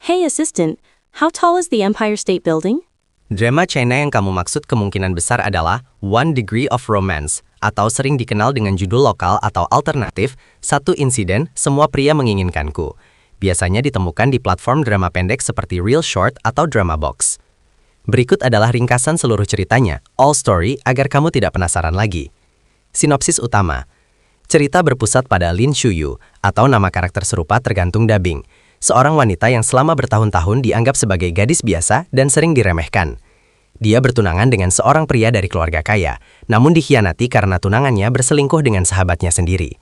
Hey assistant, how tall is the Empire State Building? Drama China yang kamu maksud kemungkinan besar adalah One Degree of Romance, atau sering dikenal dengan judul lokal atau alternatif, Satu Insiden, Semua Pria Menginginkanku. Biasanya ditemukan di platform drama pendek seperti Real Short atau Drama Box. Berikut adalah ringkasan seluruh ceritanya, all story, agar kamu tidak penasaran lagi. Sinopsis utama. Cerita berpusat pada Lin Shuyu, atau nama karakter serupa tergantung dubbing. Seorang wanita yang selama bertahun-tahun dianggap sebagai gadis biasa dan sering diremehkan. Dia bertunangan dengan seorang pria dari keluarga kaya, namun dikhianati karena tunangannya berselingkuh dengan sahabatnya sendiri.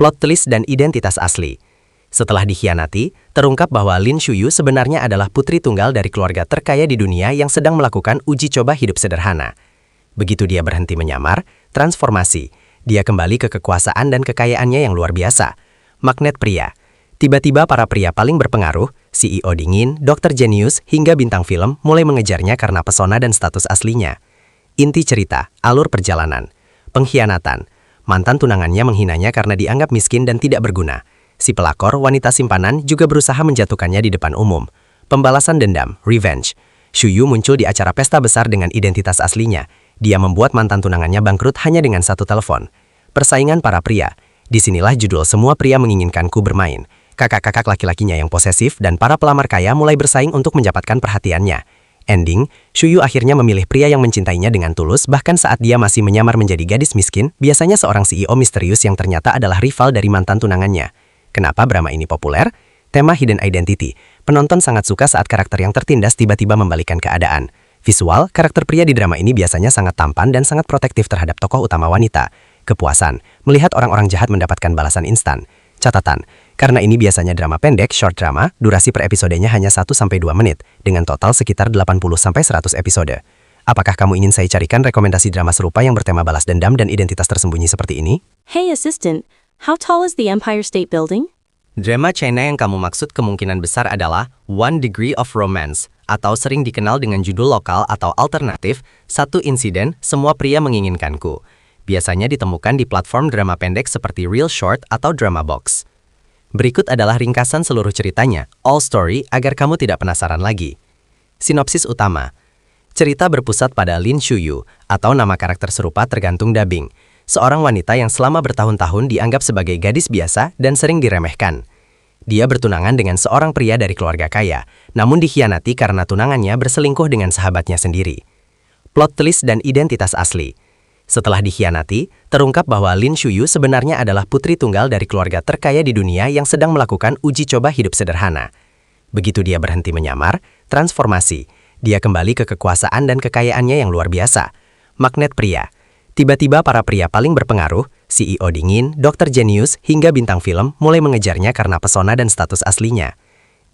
Plot twist dan identitas asli. Setelah dikhianati, terungkap bahwa Lin Shuyu sebenarnya adalah putri tunggal dari keluarga terkaya di dunia yang sedang melakukan uji coba hidup sederhana. Begitu dia berhenti menyamar, transformasi. Dia kembali ke kekuasaan dan kekayaannya yang luar biasa. Magnet pria. Tiba-tiba para pria paling berpengaruh, CEO dingin, dokter jenius, hingga bintang film mulai mengejarnya karena pesona dan status aslinya. Inti cerita, alur perjalanan. Pengkhianatan. Mantan tunangannya menghinanya karena dianggap miskin dan tidak berguna. Si pelakor, wanita simpanan, juga berusaha menjatuhkannya di depan umum. Pembalasan dendam, revenge. Shuyu muncul di acara pesta besar dengan identitas aslinya. Dia membuat mantan tunangannya bangkrut hanya dengan satu telepon. Persaingan para pria. Disinilah judul Semua Pria Menginginkanku bermain. Kakak-kakak laki-lakinya yang posesif dan para pelamar kaya mulai bersaing untuk mendapatkan perhatiannya. Ending, Shuyu akhirnya memilih pria yang mencintainya dengan tulus bahkan saat dia masih menyamar menjadi gadis miskin, biasanya seorang CEO misterius yang ternyata adalah rival dari mantan tunangannya. Kenapa drama ini populer? Tema hidden identity. Penonton sangat suka saat karakter yang tertindas tiba-tiba membalikan keadaan. Visual, karakter pria di drama ini biasanya sangat tampan dan sangat protektif terhadap tokoh utama wanita. Kepuasan, melihat orang-orang jahat mendapatkan balasan instan. Catatan, karena ini biasanya drama pendek, short drama, durasi per episodenya hanya 1-2 menit, dengan total sekitar 80-100 episode. Apakah kamu ingin saya carikan rekomendasi drama serupa yang bertema balas dendam dan identitas tersembunyi seperti ini? Hey assistant, how tall is the Empire State Building? Drama China yang kamu maksud kemungkinan besar adalah One Degree of Romance, atau sering dikenal dengan judul lokal atau alternatif, Satu Insiden, Semua Pria Menginginkanku. Biasanya ditemukan di platform drama pendek seperti Real Short atau Drama Box. Berikut adalah ringkasan seluruh ceritanya, all story, agar kamu tidak penasaran lagi. Sinopsis utama. Cerita berpusat pada Lin Shuyu, atau nama karakter serupa tergantung dubbing. Seorang wanita yang selama bertahun-tahun dianggap sebagai gadis biasa dan sering diremehkan. Dia bertunangan dengan seorang pria dari keluarga kaya, namun dikhianati karena tunangannya berselingkuh dengan sahabatnya sendiri. Plot twist dan identitas asli. Setelah dikhianati, terungkap bahwa Lin Shuyu sebenarnya adalah putri tunggal dari keluarga terkaya di dunia yang sedang melakukan uji coba hidup sederhana. Begitu dia berhenti menyamar, transformasi. Dia kembali ke kekuasaan dan kekayaannya yang luar biasa. Magnet pria. Tiba-tiba para pria paling berpengaruh, CEO dingin, dokter jenius, hingga bintang film mulai mengejarnya karena pesona dan status aslinya.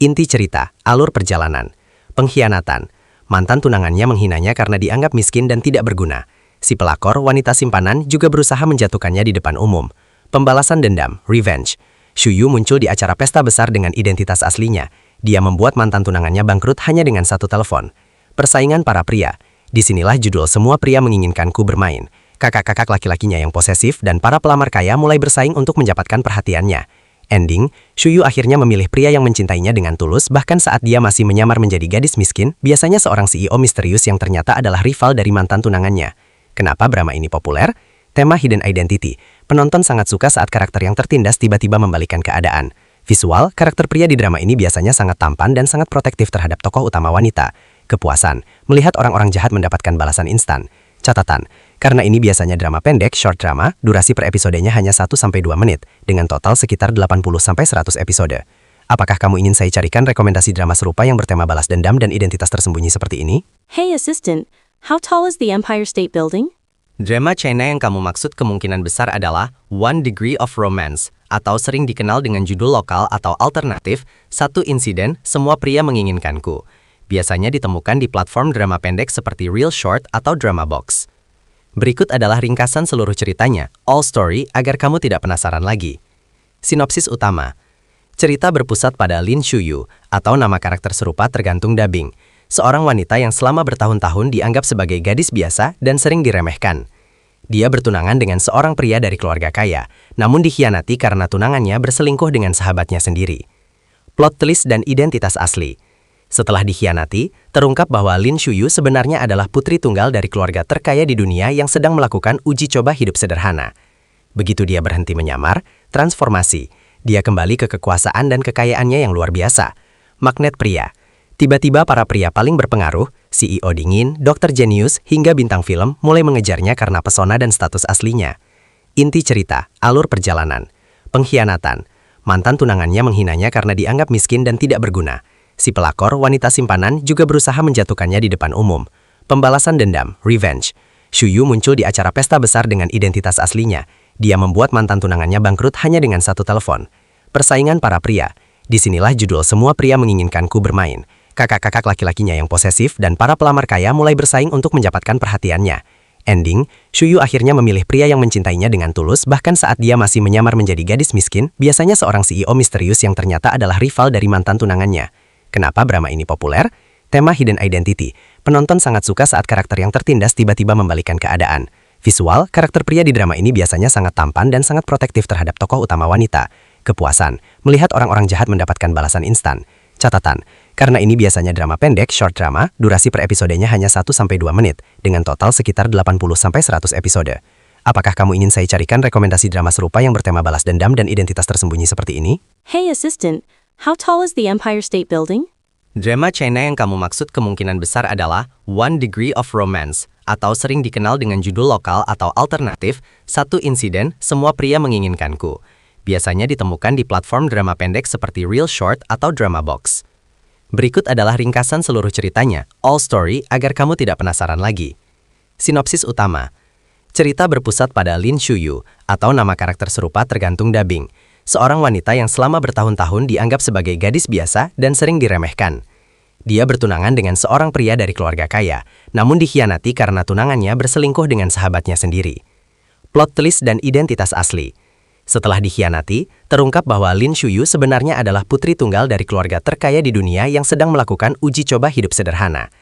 Inti cerita, alur perjalanan. Pengkhianatan. Mantan tunangannya menghinanya karena dianggap miskin dan tidak berguna. Si pelakor, wanita simpanan, juga berusaha menjatuhkannya di depan umum. Pembalasan dendam, revenge. Shuyu muncul di acara pesta besar dengan identitas aslinya. Dia membuat mantan tunangannya bangkrut hanya dengan satu telepon. Persaingan para pria. Disinilah judul Semua Pria Menginginkanku bermain. Kakak-kakak laki-lakinya yang posesif dan para pelamar kaya mulai bersaing untuk mendapatkan perhatiannya. Ending, Shuyu akhirnya memilih pria yang mencintainya dengan tulus bahkan saat dia masih menyamar menjadi gadis miskin, biasanya seorang CEO misterius yang ternyata adalah rival dari mantan tunangannya. Kenapa drama ini populer? Tema hidden identity. Penonton sangat suka saat karakter yang tertindas tiba-tiba membalikan keadaan. Visual, karakter pria di drama ini biasanya sangat tampan dan sangat protektif terhadap tokoh utama wanita. Kepuasan, melihat orang-orang jahat mendapatkan balasan instan. Catatan, karena ini biasanya drama pendek, short drama, durasi per episodenya hanya 1-2 menit, dengan total sekitar 80-100 episode. Apakah kamu ingin saya carikan rekomendasi drama serupa yang bertema balas dendam dan identitas tersembunyi seperti ini? Hey assistant, how tall is the Empire State Building? Drama China yang kamu maksud kemungkinan besar adalah One Degree of Romance, atau sering dikenal dengan judul lokal atau alternatif, Satu Insiden, Semua Pria Menginginkanku. Biasanya ditemukan di platform drama pendek seperti Real Short atau Drama Box. Berikut adalah ringkasan seluruh ceritanya, all story, agar kamu tidak penasaran lagi. Sinopsis utama. Cerita berpusat pada Lin Shuyu, atau nama karakter serupa tergantung dubbing. Seorang wanita yang selama bertahun-tahun dianggap sebagai gadis biasa dan sering diremehkan. Dia bertunangan dengan seorang pria dari keluarga kaya, namun dikhianati karena tunangannya berselingkuh dengan sahabatnya sendiri. Plot twist dan identitas asli. Setelah dikhianati, terungkap bahwa Lin Shuyu sebenarnya adalah putri tunggal dari keluarga terkaya di dunia yang sedang melakukan uji coba hidup sederhana. Begitu dia berhenti menyamar, transformasi, dia kembali ke kekuasaan dan kekayaannya yang luar biasa. Magnet pria. Tiba-tiba para pria paling berpengaruh, CEO dingin, dokter jenius, hingga bintang film mulai mengejarnya karena pesona dan status aslinya. Inti cerita, alur perjalanan. Pengkhianatan. Mantan tunangannya menghinanya karena dianggap miskin dan tidak berguna. Si pelakor, wanita simpanan, juga berusaha menjatuhkannya di depan umum. Pembalasan dendam, revenge. Shuyu muncul di acara pesta besar dengan identitas aslinya. Dia membuat mantan tunangannya bangkrut hanya dengan satu telepon. Persaingan para pria. Disinilah judul Semua Pria Menginginkanku bermain. Kakak-kakak laki-lakinya yang posesif dan para pelamar kaya mulai bersaing untuk mendapatkan perhatiannya. Ending, Shuyu akhirnya memilih pria yang mencintainya dengan tulus bahkan saat dia masih menyamar menjadi gadis miskin, biasanya seorang CEO misterius yang ternyata adalah rival dari mantan tunangannya. Kenapa drama ini populer? Tema hidden identity. Penonton sangat suka saat karakter yang tertindas tiba-tiba membalikan keadaan. Visual, karakter pria di drama ini biasanya sangat tampan dan sangat protektif terhadap tokoh utama wanita. Kepuasan, melihat orang-orang jahat mendapatkan balasan instan. Catatan, karena ini biasanya drama pendek, short drama, durasi per episodenya hanya 1-2 menit, dengan total sekitar 80-100 episode. Apakah kamu ingin saya carikan rekomendasi drama serupa yang bertema balas dendam dan identitas tersembunyi seperti ini? Hey assistant, how tall is the Empire State Building? Drama China yang kamu maksud kemungkinan besar adalah One Degree of Romance, atau sering dikenal dengan judul lokal atau alternatif, Satu Insiden, Semua Pria Menginginkanku. Biasanya ditemukan di platform drama pendek seperti Real Short atau Drama Box. Berikut adalah ringkasan seluruh ceritanya, all story, agar kamu tidak penasaran lagi. Sinopsis utama. Cerita berpusat pada Lin Shuyu, atau nama karakter serupa tergantung dubbing. Seorang wanita yang selama bertahun-tahun dianggap sebagai gadis biasa dan sering diremehkan. Dia bertunangan dengan seorang pria dari keluarga kaya, namun dikhianati karena tunangannya berselingkuh dengan sahabatnya sendiri. Plot twist dan identitas asli. Setelah dikhianati, terungkap bahwa Lin Shuyu sebenarnya adalah putri tunggal dari keluarga terkaya di dunia yang sedang melakukan uji coba hidup sederhana.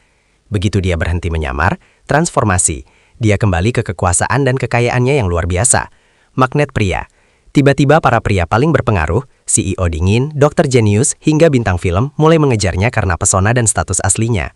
Begitu dia berhenti menyamar, transformasi, dia kembali ke kekuasaan dan kekayaannya yang luar biasa. Magnet pria. Tiba-tiba para pria paling berpengaruh, CEO dingin, dokter jenius, hingga bintang film mulai mengejarnya karena pesona dan status aslinya.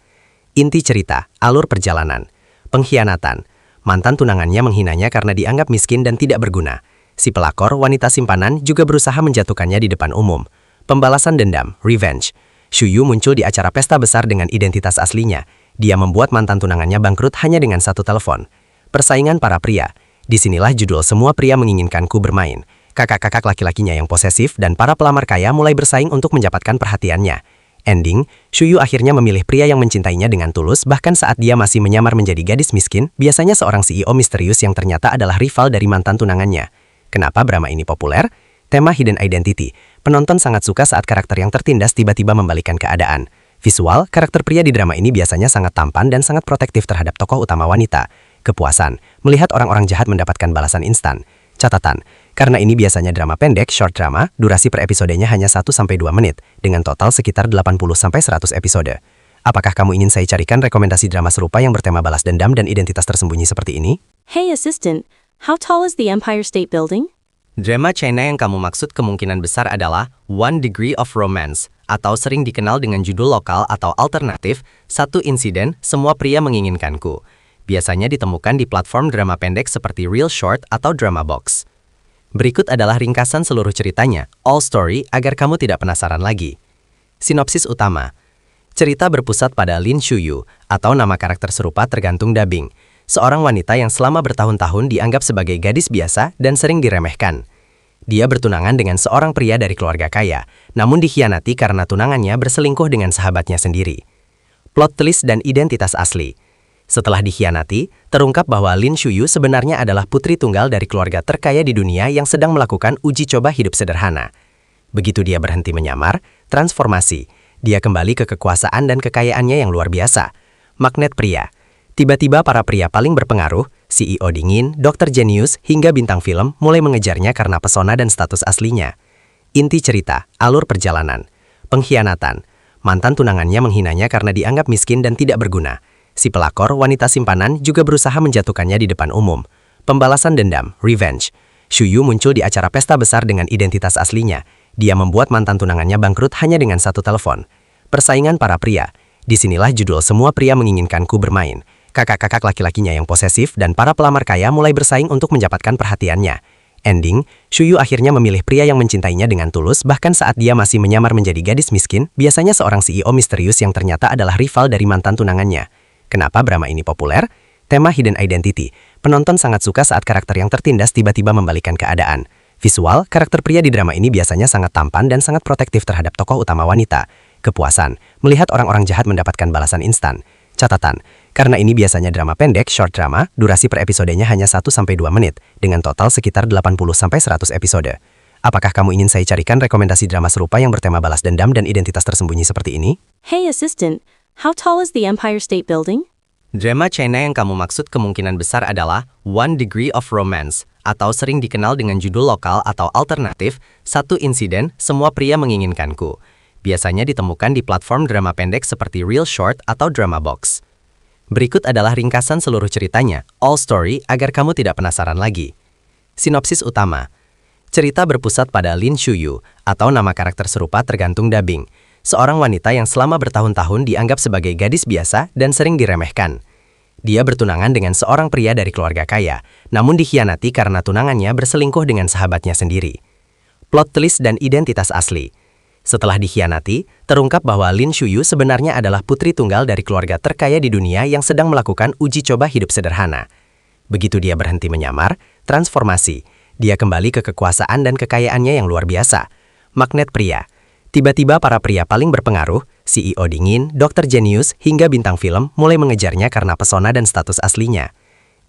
Inti cerita, alur perjalanan. Pengkhianatan. Mantan tunangannya menghinanya karena dianggap miskin dan tidak berguna. Si pelakor, wanita simpanan, juga berusaha menjatuhkannya di depan umum. Pembalasan dendam, revenge. Shuyu muncul di acara pesta besar dengan identitas aslinya. Dia membuat mantan tunangannya bangkrut hanya dengan satu telepon. Persaingan para pria. Disinilah judul Semua Pria Menginginkanku bermain. Kakak-kakak laki-lakinya yang posesif dan para pelamar kaya mulai bersaing untuk mendapatkan perhatiannya. Ending, Shuyu akhirnya memilih pria yang mencintainya dengan tulus bahkan saat dia masih menyamar menjadi gadis miskin, biasanya seorang CEO misterius yang ternyata adalah rival dari mantan tunangannya. Kenapa drama ini populer? Tema hidden identity. Penonton sangat suka saat karakter yang tertindas tiba-tiba membalikan keadaan. Visual, karakter pria di drama ini biasanya sangat tampan dan sangat protektif terhadap tokoh utama wanita. Kepuasan, melihat orang-orang jahat mendapatkan balasan instan. Catatan, karena ini biasanya drama pendek, short drama, durasi per episodenya hanya 1-2 menit, dengan total sekitar 80-100 episode. Apakah kamu ingin saya carikan rekomendasi drama serupa yang bertema balas dendam dan identitas tersembunyi seperti ini? Hey assistant, how tall is the Empire State Building? Drama China yang kamu maksud kemungkinan besar adalah One Degree of Romance, atau sering dikenal dengan judul lokal atau alternatif, Satu Insiden, Semua Pria Menginginkanku. Biasanya ditemukan di platform drama pendek seperti Real Short atau Drama Box. Berikut adalah ringkasan seluruh ceritanya, all story, agar kamu tidak penasaran lagi. Sinopsis utama. Cerita berpusat pada Lin Shuyu, atau nama karakter serupa tergantung dubbing. Seorang wanita yang selama bertahun-tahun dianggap sebagai gadis biasa dan sering diremehkan. Dia bertunangan dengan seorang pria dari keluarga kaya, namun dikhianati karena tunangannya berselingkuh dengan sahabatnya sendiri. Plot twist dan identitas asli. Setelah dikhianati, terungkap bahwa Lin Shuyu sebenarnya adalah putri tunggal dari keluarga terkaya di dunia yang sedang melakukan uji coba hidup sederhana. Begitu dia berhenti menyamar, transformasi, dia kembali ke kekuasaan dan kekayaannya yang luar biasa. Magnet pria. Tiba-tiba para pria paling berpengaruh, CEO dingin, dokter jenius, hingga bintang film mulai mengejarnya karena pesona dan status aslinya. Inti cerita, alur perjalanan. Pengkhianatan. Mantan tunangannya menghinanya karena dianggap miskin dan tidak berguna. Si pelakor, wanita simpanan, juga berusaha menjatuhkannya di depan umum. Pembalasan dendam, revenge. Shuyu muncul di acara pesta besar dengan identitas aslinya. Dia membuat mantan tunangannya bangkrut hanya dengan satu telepon. Persaingan para pria. Disinilah judul Semua Pria Menginginkanku bermain. Kakak-kakak laki-lakinya yang posesif dan para pelamar kaya mulai bersaing untuk mendapatkan perhatiannya. Ending, Shuyu akhirnya memilih pria yang mencintainya dengan tulus bahkan saat dia masih menyamar menjadi gadis miskin, biasanya seorang CEO misterius yang ternyata adalah rival dari mantan tunangannya. Kenapa drama ini populer? Tema Hidden Identity. Penonton sangat suka saat karakter yang tertindas tiba-tiba membalikan keadaan. Visual, karakter pria di drama ini biasanya sangat tampan dan sangat protektif terhadap tokoh utama wanita. Kepuasan, melihat orang-orang jahat mendapatkan balasan instan. Catatan, karena ini biasanya drama pendek, short drama, durasi per episodenya hanya 1-2 menit, dengan total sekitar 80-100 episode. Apakah kamu ingin saya carikan rekomendasi drama serupa yang bertema balas dendam dan identitas tersembunyi seperti ini? Hey assistant, how tall is the Empire State Building? Drama China yang kamu maksud kemungkinan besar adalah One Degree of Romance, atau sering dikenal dengan judul lokal atau alternatif, Satu Insiden, Semua Pria Menginginkanku. Biasanya ditemukan di platform drama pendek seperti Real Short atau Drama Box. Berikut adalah ringkasan seluruh ceritanya, all story, agar kamu tidak penasaran lagi. Sinopsis utama. Cerita berpusat pada Lin Shuyu, atau nama karakter serupa tergantung dubbing. Seorang wanita yang selama bertahun-tahun dianggap sebagai gadis biasa dan sering diremehkan. Dia bertunangan dengan seorang pria dari keluarga kaya, namun dikhianati karena tunangannya berselingkuh dengan sahabatnya sendiri. Plot twist dan identitas asli. Setelah dikhianati, terungkap bahwa Lin Shuyu sebenarnya adalah putri tunggal dari keluarga terkaya di dunia yang sedang melakukan uji coba hidup sederhana. Begitu dia berhenti menyamar, transformasi. Dia kembali ke kekuasaan dan kekayaannya yang luar biasa. Magnet pria. Tiba-tiba para pria paling berpengaruh, CEO dingin, dokter jenius, hingga bintang film mulai mengejarnya karena pesona dan status aslinya.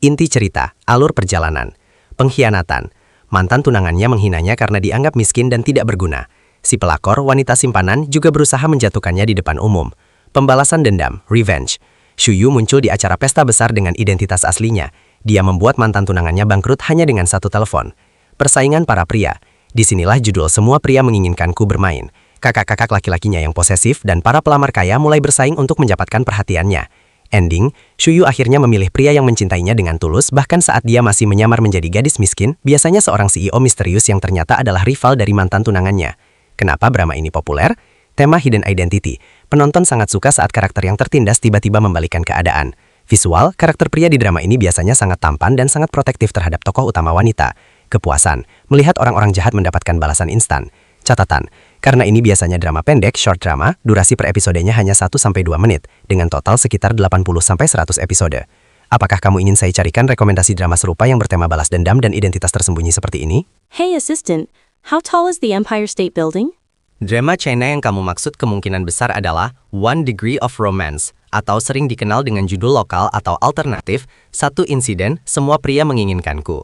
Inti cerita, alur perjalanan. Pengkhianatan. Mantan tunangannya menghinanya karena dianggap miskin dan tidak berguna. Si pelakor, wanita simpanan, juga berusaha menjatuhkannya di depan umum. Pembalasan dendam, revenge. Shuyu muncul di acara pesta besar dengan identitas aslinya. Dia membuat mantan tunangannya bangkrut hanya dengan satu telepon. Persaingan para pria. Disinilah judul Semua Pria Menginginkanku bermain. Kakak-kakak laki-lakinya yang posesif dan para pelamar kaya mulai bersaing untuk mendapatkan perhatiannya. Ending, Shuyu akhirnya memilih pria yang mencintainya dengan tulus bahkan saat dia masih menyamar menjadi gadis miskin, biasanya seorang CEO misterius yang ternyata adalah rival dari mantan tunangannya. Kenapa drama ini populer? Tema Hidden Identity. Penonton sangat suka saat karakter yang tertindas tiba-tiba membalikan keadaan. Visual, karakter pria di drama ini biasanya sangat tampan dan sangat protektif terhadap tokoh utama wanita. Kepuasan, melihat orang-orang jahat mendapatkan balasan instan. Catatan, karena ini biasanya drama pendek, short drama, durasi per episodenya hanya 1-2 menit, dengan total sekitar 80-100 episode. Apakah kamu ingin saya carikan rekomendasi drama serupa yang bertema balas dendam dan identitas tersembunyi seperti ini? Hey assistant, how tall is the Empire State Building? Drama China yang kamu maksud kemungkinan besar adalah One Degree of Romance, atau sering dikenal dengan judul lokal atau alternatif, Satu Insiden, Semua Pria Menginginkanku.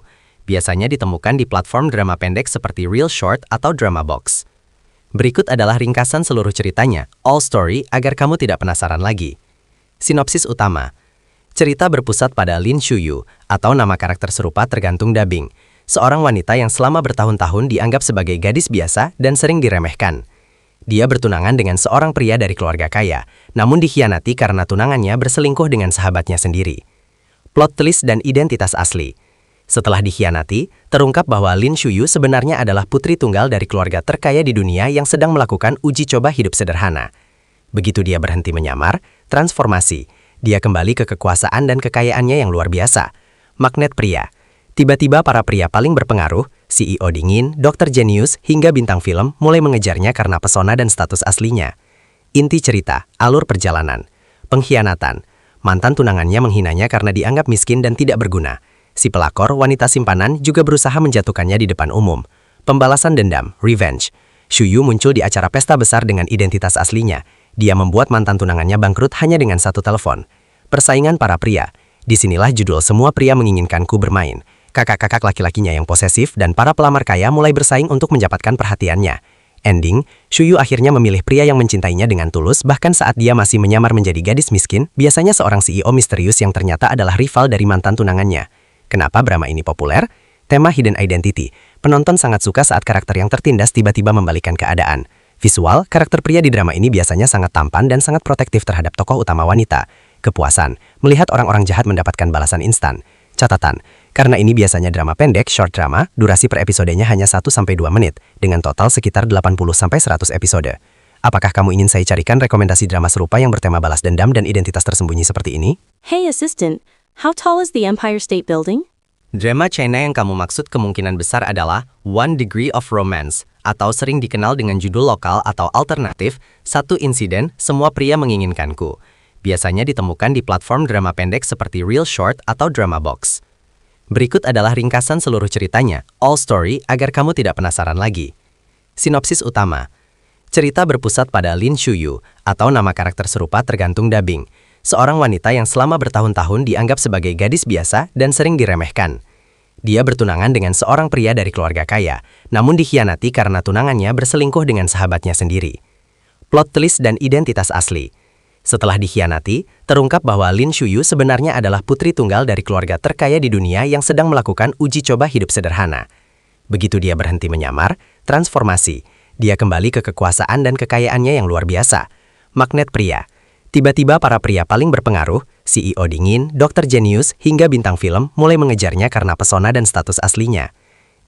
Biasanya ditemukan di platform drama pendek seperti Real Short atau Drama Box. Berikut adalah ringkasan seluruh ceritanya, all story, agar kamu tidak penasaran lagi. Sinopsis utama. Cerita berpusat pada Lin Shuyu, atau nama karakter serupa tergantung dubbing. Seorang wanita yang selama bertahun-tahun dianggap sebagai gadis biasa dan sering diremehkan. Dia bertunangan dengan seorang pria dari keluarga kaya, namun dikhianati karena tunangannya berselingkuh dengan sahabatnya sendiri. Plot twist dan identitas asli. Setelah dikhianati, terungkap bahwa Lin Shuyu sebenarnya adalah putri tunggal dari keluarga terkaya di dunia yang sedang melakukan uji coba hidup sederhana. Begitu dia berhenti menyamar, transformasi. Dia kembali ke kekuasaan dan kekayaannya yang luar biasa. Magnet pria. Tiba-tiba para pria paling berpengaruh, CEO dingin, dokter jenius, hingga bintang film mulai mengejarnya karena pesona dan status aslinya. Inti cerita, alur perjalanan. Pengkhianatan. Mantan tunangannya menghinanya karena dianggap miskin dan tidak berguna. Si pelakor, wanita simpanan, juga berusaha menjatuhkannya di depan umum. Pembalasan dendam, revenge. Shuyu muncul di acara pesta besar dengan identitas aslinya. Dia membuat mantan tunangannya bangkrut hanya dengan satu telepon. Persaingan para pria. Disinilah judul Semua Pria Menginginkanku bermain. Kakak-kakak laki-lakinya yang posesif dan para pelamar kaya mulai bersaing untuk mendapatkan perhatiannya. Ending, Shuyu akhirnya memilih pria yang mencintainya dengan tulus bahkan saat dia masih menyamar menjadi gadis miskin, biasanya seorang CEO misterius yang ternyata adalah rival dari mantan tunangannya. Kenapa drama ini populer? Tema Hidden Identity. Penonton sangat suka saat karakter yang tertindas tiba-tiba membalikan keadaan. Visual, karakter pria di drama ini biasanya sangat tampan dan sangat protektif terhadap tokoh utama wanita. Kepuasan, melihat orang-orang jahat mendapatkan balasan instan. Catatan, Karena ini biasanya drama pendek, short drama, durasi per episodenya hanya 1-2 menit, dengan total sekitar 80-100 episode. Apakah kamu ingin saya carikan rekomendasi drama serupa yang bertema balas dendam dan identitas tersembunyi seperti ini? Hey assistant, how tall is the Empire State Building? Drama China yang kamu maksud kemungkinan besar adalah One Degree of Romance, atau sering dikenal dengan judul lokal atau alternatif, Satu Insiden, Semua Pria Menginginkanku. Biasanya ditemukan di platform drama pendek seperti Real Short atau Drama Box. Berikut adalah ringkasan seluruh ceritanya, all story, agar kamu tidak penasaran lagi. Sinopsis utama. Cerita berpusat pada Lin Shuyu, atau nama karakter serupa tergantung dubbing. Seorang wanita yang selama bertahun-tahun dianggap sebagai gadis biasa dan sering diremehkan. Dia bertunangan dengan seorang pria dari keluarga kaya, namun dikhianati karena tunangannya berselingkuh dengan sahabatnya sendiri. Plot twist dan identitas asli. Setelah dikhianati, terungkap bahwa Lin Shuyu sebenarnya adalah putri tunggal dari keluarga terkaya di dunia yang sedang melakukan uji coba hidup sederhana. Begitu dia berhenti menyamar, transformasi. Dia kembali ke kekuasaan dan kekayaannya yang luar biasa. Magnet pria. Tiba-tiba para pria paling berpengaruh, CEO dingin, dokter jenius, hingga bintang film mulai mengejarnya karena pesona dan status aslinya.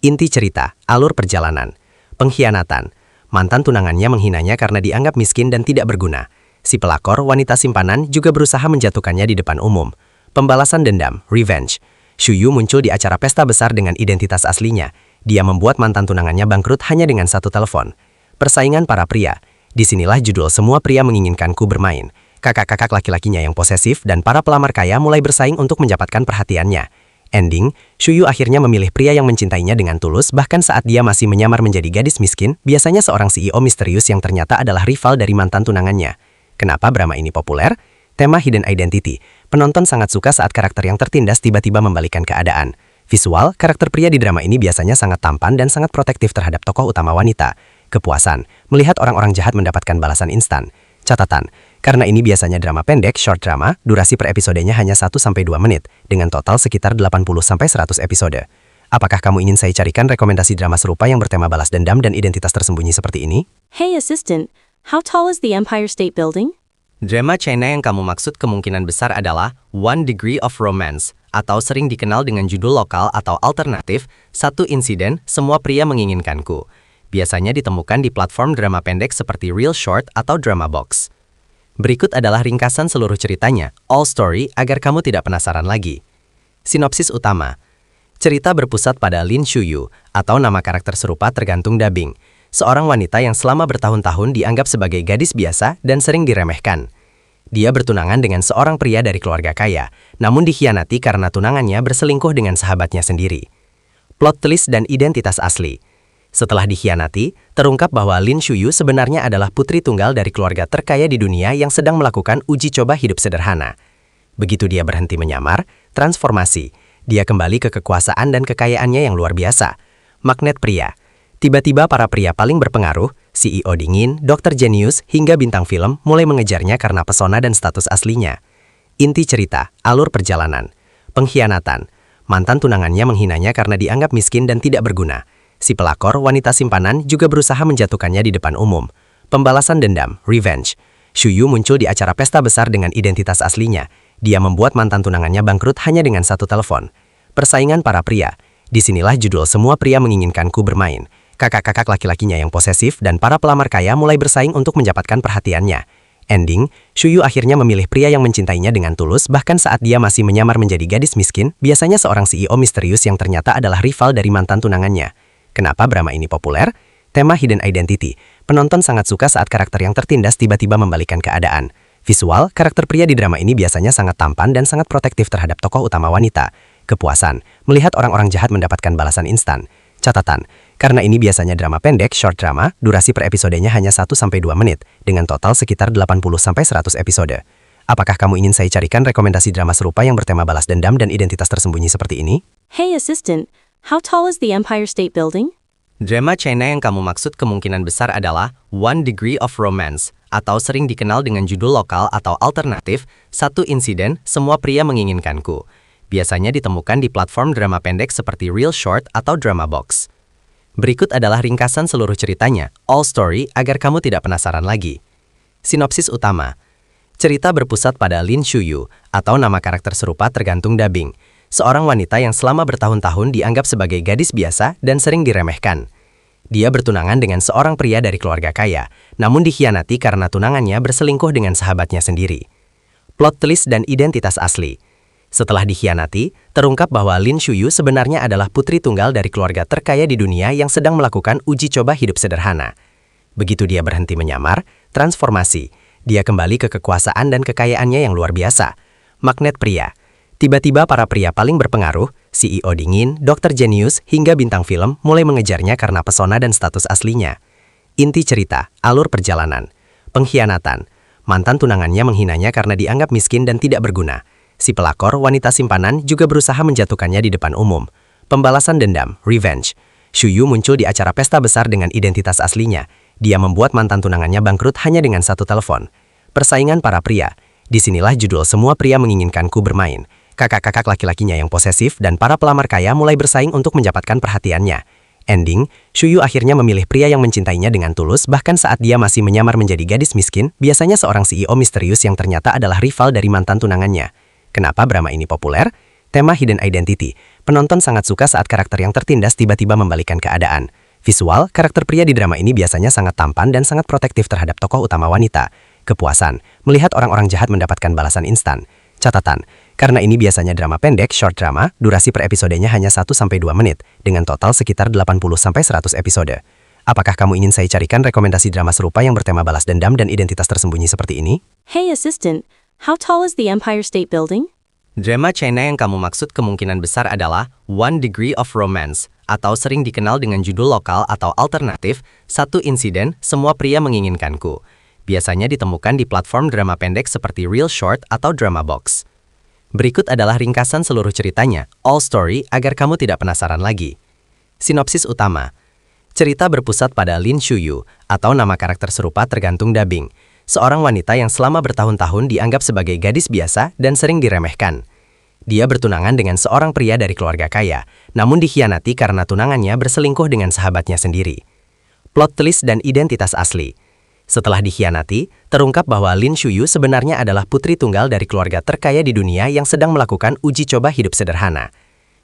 Inti cerita, alur perjalanan. Pengkhianatan. Mantan tunangannya menghinanya karena dianggap miskin dan tidak berguna. Si pelakor, wanita simpanan, juga berusaha menjatuhkannya di depan umum. Pembalasan dendam, revenge. Shuyu muncul di acara pesta besar dengan identitas aslinya. Dia membuat mantan tunangannya bangkrut hanya dengan satu telepon. Persaingan para pria. Disinilah judul Semua Pria Menginginkanku bermain. Kakak-kakak laki-lakinya yang posesif dan para pelamar kaya mulai bersaing untuk mendapatkan perhatiannya. Ending, Shuyu akhirnya memilih pria yang mencintainya dengan tulus bahkan saat dia masih menyamar menjadi gadis miskin, biasanya seorang CEO misterius yang ternyata adalah rival dari mantan tunangannya. Kenapa drama ini populer? Tema hidden identity. Penonton sangat suka saat karakter yang tertindas tiba-tiba membalikan keadaan. Visual, karakter pria di drama ini biasanya sangat tampan dan sangat protektif terhadap tokoh utama wanita. Kepuasan, melihat orang-orang jahat mendapatkan balasan instan. Catatan, karena ini biasanya drama pendek, short drama, durasi per episodenya hanya 1-2 menit, dengan total sekitar 80-100 episode. Apakah kamu ingin saya carikan rekomendasi drama serupa yang bertema balas dendam dan identitas tersembunyi seperti ini? Hey assistant, how tall is the Empire State Building? Drama China yang kamu maksud kemungkinan besar adalah One Degree of Romance, atau sering dikenal dengan judul lokal atau alternatif, Satu Insiden, Semua Pria Menginginkanku. Biasanya ditemukan di platform drama pendek seperti Real Short atau Drama Box. Berikut adalah ringkasan seluruh ceritanya, all story, agar kamu tidak penasaran lagi. Sinopsis utama. Cerita berpusat pada Lin Shuyu, atau nama karakter serupa tergantung dubbing. Seorang wanita yang selama bertahun-tahun dianggap sebagai gadis biasa dan sering diremehkan. Dia bertunangan dengan seorang pria dari keluarga kaya, namun dikhianati karena tunangannya berselingkuh dengan sahabatnya sendiri. Plot twist dan identitas asli. Setelah dikhianati, terungkap bahwa Lin Shuyu sebenarnya adalah putri tunggal dari keluarga terkaya di dunia yang sedang melakukan uji coba hidup sederhana. Begitu dia berhenti menyamar, transformasi. Dia kembali ke kekuasaan dan kekayaannya yang luar biasa. Magnet pria. Tiba-tiba para pria paling berpengaruh, CEO dingin, dokter jenius, hingga bintang film mulai mengejarnya karena pesona dan status aslinya. Inti cerita, alur perjalanan. Pengkhianatan. Mantan tunangannya menghinanya karena dianggap miskin dan tidak berguna. Si pelakor, wanita simpanan, juga berusaha menjatuhkannya di depan umum. Pembalasan dendam, revenge. Shuyu muncul di acara pesta besar dengan identitas aslinya. Dia membuat mantan tunangannya bangkrut hanya dengan satu telepon. Persaingan para pria. Disinilah judul Semua Pria Menginginkanku bermain. Kakak-kakak laki-lakinya yang posesif dan para pelamar kaya mulai bersaing untuk mendapatkan perhatiannya. Ending, Shuyu akhirnya memilih pria yang mencintainya dengan tulus bahkan saat dia masih menyamar menjadi gadis miskin, biasanya seorang CEO misterius yang ternyata adalah rival dari mantan tunangannya. Kenapa drama ini populer? Tema hidden identity. Penonton sangat suka saat karakter yang tertindas tiba-tiba membalikan keadaan. Visual, karakter pria di drama ini biasanya sangat tampan dan sangat protektif terhadap tokoh utama wanita. Kepuasan, melihat orang-orang jahat mendapatkan balasan instan. Catatan, karena ini biasanya drama pendek, short drama, durasi per episodenya hanya 1-2 menit, dengan total sekitar 80-100 episode. Apakah kamu ingin saya carikan rekomendasi drama serupa yang bertema balas dendam dan identitas tersembunyi seperti ini? Hey assistant, how tall is the Empire State Building? Drama China yang kamu maksud kemungkinan besar adalah One Degree of Romance, atau sering dikenal dengan judul lokal atau alternatif, Satu Insiden, Semua Pria Menginginkanku. Biasanya ditemukan di platform drama pendek seperti Real Short atau Drama Box. Berikut adalah ringkasan seluruh ceritanya, all story, agar kamu tidak penasaran lagi. Sinopsis utama. Cerita berpusat pada Lin Shuyu, atau nama karakter serupa tergantung dubbing. seorang wanita yang selama bertahun-tahun dianggap sebagai gadis biasa dan sering diremehkan. Dia bertunangan dengan seorang pria dari keluarga kaya, namun dikhianati karena tunangannya berselingkuh dengan sahabatnya sendiri. Plot twist dan identitas asli. Setelah dikhianati, terungkap bahwa Lin Shuyu sebenarnya adalah putri tunggal dari keluarga terkaya di dunia yang sedang melakukan uji coba hidup sederhana. Begitu dia berhenti menyamar, transformasi. Dia kembali ke kekuasaan dan kekayaannya yang luar biasa. Magnet pria. Tiba-tiba para pria paling berpengaruh, CEO dingin, dokter jenius, hingga bintang film mulai mengejarnya karena pesona dan status aslinya. Inti cerita, alur perjalanan. Pengkhianatan. Mantan tunangannya menghinanya karena dianggap miskin dan tidak berguna. Si pelakor, wanita simpanan, juga berusaha menjatuhkannya di depan umum. Pembalasan dendam, revenge. Shuyu muncul di acara pesta besar dengan identitas aslinya. Dia membuat mantan tunangannya bangkrut hanya dengan satu telepon. Persaingan para pria. Disinilah judul Semua Pria Menginginkanku bermain. Kakak-kakak laki-lakinya yang posesif dan para pelamar kaya mulai bersaing untuk mendapatkan perhatiannya. Ending, Shuyu akhirnya memilih pria yang mencintainya dengan tulus bahkan saat dia masih menyamar menjadi gadis miskin, biasanya seorang CEO misterius yang ternyata adalah rival dari mantan tunangannya. Kenapa drama ini populer? Tema hidden identity. Penonton sangat suka saat karakter yang tertindas tiba-tiba membalikan keadaan. Visual, karakter pria di drama ini biasanya sangat tampan dan sangat protektif terhadap tokoh utama wanita. Kepuasan, melihat orang-orang jahat mendapatkan balasan instan. Catatan, karena ini biasanya drama pendek, short drama, durasi per episodenya hanya 1-2 menit, dengan total sekitar 80-100 episode. Apakah kamu ingin saya carikan rekomendasi drama serupa yang bertema balas dendam dan identitas tersembunyi seperti ini? Hey assistant, how tall is the Empire State Building? Drama China yang kamu maksud kemungkinan besar adalah One Degree of Romance, atau sering dikenal dengan judul lokal atau alternatif, Satu Insiden, Semua Pria Menginginkanku. Biasanya ditemukan di platform drama pendek seperti Real Short atau Drama Box. Berikut adalah ringkasan seluruh ceritanya, all story, agar kamu tidak penasaran lagi. Sinopsis utama. Cerita berpusat pada Lin Shuyu, atau nama karakter serupa tergantung dubbing. Seorang wanita yang selama bertahun-tahun dianggap sebagai gadis biasa dan sering diremehkan. Dia bertunangan dengan seorang pria dari keluarga kaya, namun dikhianati karena tunangannya berselingkuh dengan sahabatnya sendiri. Plot twist dan identitas asli. Setelah dikhianati, terungkap bahwa Lin Shuyu sebenarnya adalah putri tunggal dari keluarga terkaya di dunia yang sedang melakukan uji coba hidup sederhana.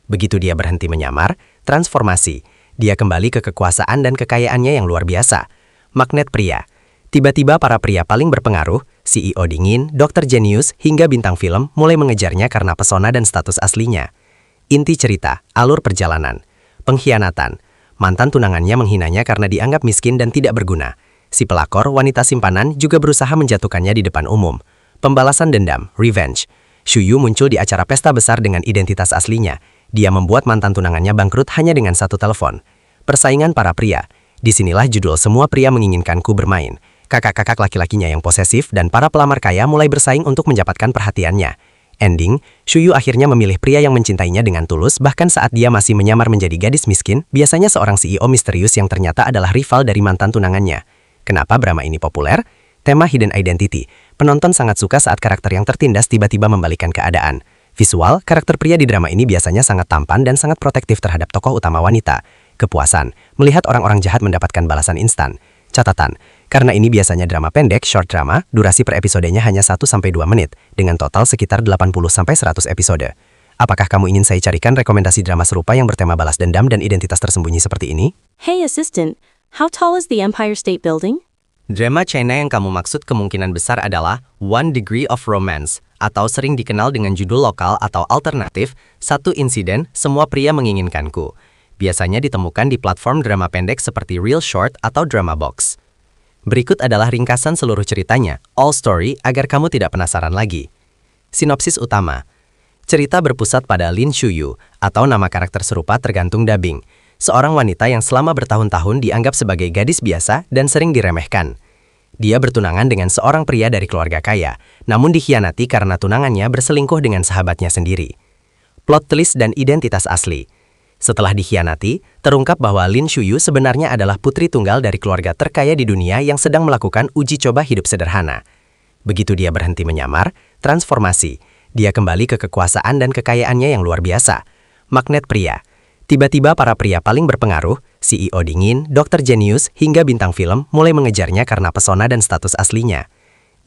Begitu dia berhenti menyamar, transformasi. Dia kembali ke kekuasaan dan kekayaannya yang luar biasa. Magnet pria. Tiba-tiba para pria paling berpengaruh, CEO dingin, dokter jenius, hingga bintang film mulai mengejarnya karena pesona dan status aslinya. Inti cerita, alur perjalanan. Pengkhianatan. Mantan tunangannya menghinanya karena dianggap miskin dan tidak berguna. Si pelakor, wanita simpanan, juga berusaha menjatuhkannya di depan umum. Pembalasan dendam, revenge. Shuyu muncul di acara pesta besar dengan identitas aslinya. Dia membuat mantan tunangannya bangkrut hanya dengan satu telepon. Persaingan para pria. Disinilah judul Semua Pria Menginginkanku bermain. Kakak-kakak laki-lakinya yang posesif dan para pelamar kaya mulai bersaing untuk mendapatkan perhatiannya. Ending, Shuyu akhirnya memilih pria yang mencintainya dengan tulus bahkan saat dia masih menyamar menjadi gadis miskin, biasanya seorang CEO misterius yang ternyata adalah rival dari mantan tunangannya. Kenapa drama ini populer? Tema hidden identity. Penonton sangat suka saat karakter yang tertindas tiba-tiba membalikan keadaan. Visual, karakter pria di drama ini biasanya sangat tampan dan sangat protektif terhadap tokoh utama wanita. Kepuasan, melihat orang-orang jahat mendapatkan balasan instan. Catatan, karena ini biasanya drama pendek, short drama, durasi per episodenya hanya 1-2 menit, dengan total sekitar 80-100 episode. Apakah kamu ingin saya carikan rekomendasi drama serupa yang bertema balas dendam dan identitas tersembunyi seperti ini? Hey assistant, how tall is the Empire State Building? Drama China yang kamu maksud kemungkinan besar adalah One Degree of Romance, atau sering dikenal dengan judul lokal atau alternatif, Satu Insiden, Semua Pria Menginginkanku. Biasanya ditemukan di platform drama pendek seperti Real Short atau Drama Box. Berikut adalah ringkasan seluruh ceritanya, all story, agar kamu tidak penasaran lagi. Sinopsis utama. Cerita berpusat pada Lin Shuyu, atau nama karakter serupa tergantung dubbing. Seorang wanita yang selama bertahun-tahun dianggap sebagai gadis biasa dan sering diremehkan. Dia bertunangan dengan seorang pria dari keluarga kaya, namun dikhianati karena tunangannya berselingkuh dengan sahabatnya sendiri. Plot twist dan identitas asli. Setelah dikhianati, terungkap bahwa Lin Shuyu sebenarnya adalah putri tunggal dari keluarga terkaya di dunia yang sedang melakukan uji coba hidup sederhana. Begitu dia berhenti menyamar, transformasi. Dia kembali ke kekuasaan dan kekayaannya yang luar biasa. Magnet pria. Tiba-tiba para pria paling berpengaruh, CEO dingin, dokter jenius, hingga bintang film mulai mengejarnya karena pesona dan status aslinya.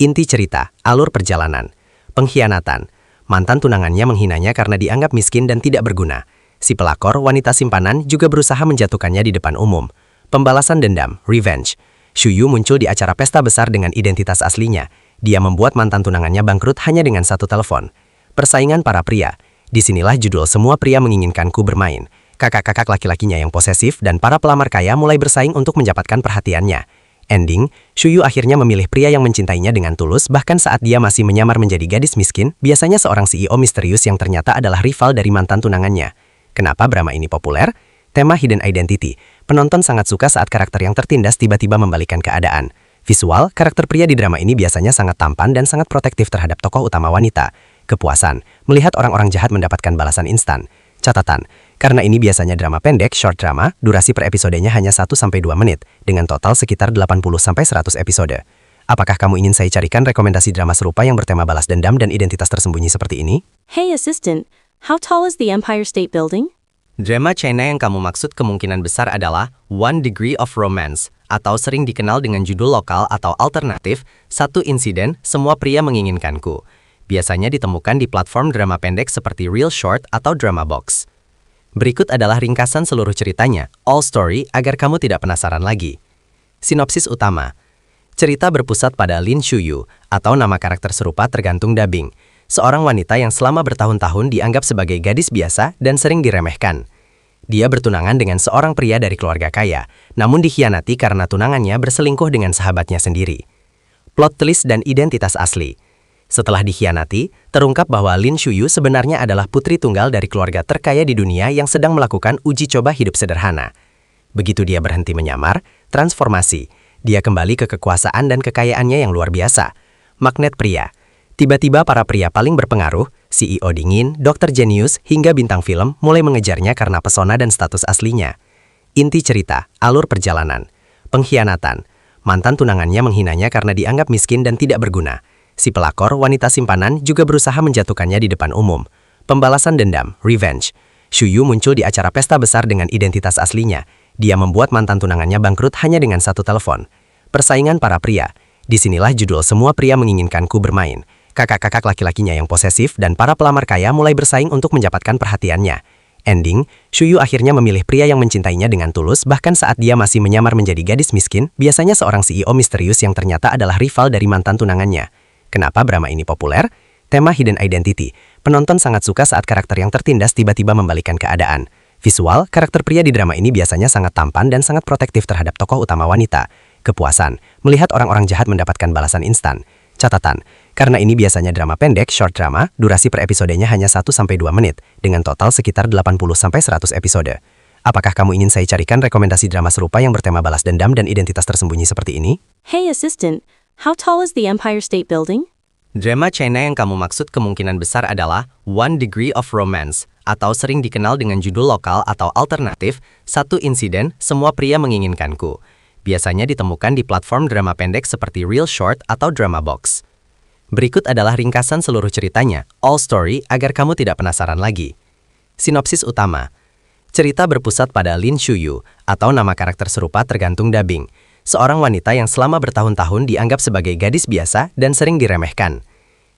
Inti cerita, alur perjalanan. Pengkhianatan. Mantan tunangannya menghinanya karena dianggap miskin dan tidak berguna. Si pelakor, wanita simpanan, juga berusaha menjatuhkannya di depan umum. Pembalasan dendam, revenge. Shuyu muncul di acara pesta besar dengan identitas aslinya. Dia membuat mantan tunangannya bangkrut hanya dengan satu telepon. Persaingan para pria. Disinilah judul Semua Pria Menginginkanku bermain. Kakak-kakak laki-lakinya yang posesif dan para pelamar kaya mulai bersaing untuk mendapatkan perhatiannya. Ending, Shuyu akhirnya memilih pria yang mencintainya dengan tulus bahkan saat dia masih menyamar menjadi gadis miskin, biasanya seorang CEO misterius yang ternyata adalah rival dari mantan tunangannya. Kenapa drama ini populer? Tema Hidden Identity. Penonton sangat suka saat karakter yang tertindas tiba-tiba membalikan keadaan. Visual, karakter pria di drama ini biasanya sangat tampan dan sangat protektif terhadap tokoh utama wanita. Kepuasan, melihat orang-orang jahat mendapatkan balasan instan. Catatan, karena ini biasanya drama pendek, short drama, durasi per episodenya hanya 1-2 menit, dengan total sekitar 80-100 episode. Apakah kamu ingin saya carikan rekomendasi drama serupa yang bertema balas dendam dan identitas tersembunyi seperti ini? Hey assistant, how tall is the Empire State Building? Drama China yang kamu maksud kemungkinan besar adalah One Degree of Romance, atau sering dikenal dengan judul lokal atau alternatif, Satu Insiden, Semua Pria Menginginkanku. Biasanya ditemukan di platform drama pendek seperti Real Short atau Drama Box. Berikut adalah ringkasan seluruh ceritanya, all story, agar kamu tidak penasaran lagi. Sinopsis utama. Cerita berpusat pada Lin Shuyu, atau nama karakter serupa tergantung dubbing. Seorang wanita yang selama bertahun-tahun dianggap sebagai gadis biasa dan sering diremehkan. Dia bertunangan dengan seorang pria dari keluarga kaya, namun dikhianati karena tunangannya berselingkuh dengan sahabatnya sendiri. Plot twist dan identitas asli. Setelah dikhianati, terungkap bahwa Lin Shuyu sebenarnya adalah putri tunggal dari keluarga terkaya di dunia yang sedang melakukan uji coba hidup sederhana. Begitu dia berhenti menyamar, transformasi. Dia kembali ke kekuasaan dan kekayaannya yang luar biasa. Magnet pria. Tiba-tiba para pria paling berpengaruh, CEO dingin, dokter jenius, hingga bintang film mulai mengejarnya karena pesona dan status aslinya. Inti cerita, alur perjalanan. Pengkhianatan. Mantan tunangannya menghinanya karena dianggap miskin dan tidak berguna. Si pelakor, wanita simpanan, juga berusaha menjatuhkannya di depan umum. Pembalasan dendam, revenge. Shuyu muncul di acara pesta besar dengan identitas aslinya. Dia membuat mantan tunangannya bangkrut hanya dengan satu telepon. Persaingan para pria. Disinilah judul Semua Pria Menginginkanku bermain. Kakak-kakak laki-lakinya yang posesif dan para pelamar kaya mulai bersaing untuk mendapatkan perhatiannya. Ending, Shuyu akhirnya memilih pria yang mencintainya dengan tulus bahkan saat dia masih menyamar menjadi gadis miskin, biasanya seorang CEO misterius yang ternyata adalah rival dari mantan tunangannya. Kenapa drama ini populer? Tema Hidden Identity. Penonton sangat suka saat karakter yang tertindas tiba-tiba membalikan keadaan. Visual, karakter pria di drama ini biasanya sangat tampan dan sangat protektif terhadap tokoh utama wanita. Kepuasan, melihat orang-orang jahat mendapatkan balasan instan. Catatan, karena ini biasanya drama pendek, short drama, durasi per episodenya hanya 1-2 menit, dengan total sekitar 80-100 episode. Apakah kamu ingin saya carikan rekomendasi drama serupa yang bertema balas dendam dan identitas tersembunyi seperti ini? Hey assistant, how tall is the Empire State Building? Drama China yang kamu maksud kemungkinan besar adalah One Degree of Romance, atau sering dikenal dengan judul lokal atau alternatif, Satu Insiden, Semua Pria Menginginkanku. Biasanya ditemukan di platform drama pendek seperti Real Short atau Drama Box. Berikut adalah ringkasan seluruh ceritanya, all story, agar kamu tidak penasaran lagi. Sinopsis utama. Cerita berpusat pada Lin Shuyu, atau nama karakter serupa tergantung dubbing. Seorang wanita yang selama bertahun-tahun dianggap sebagai gadis biasa dan sering diremehkan.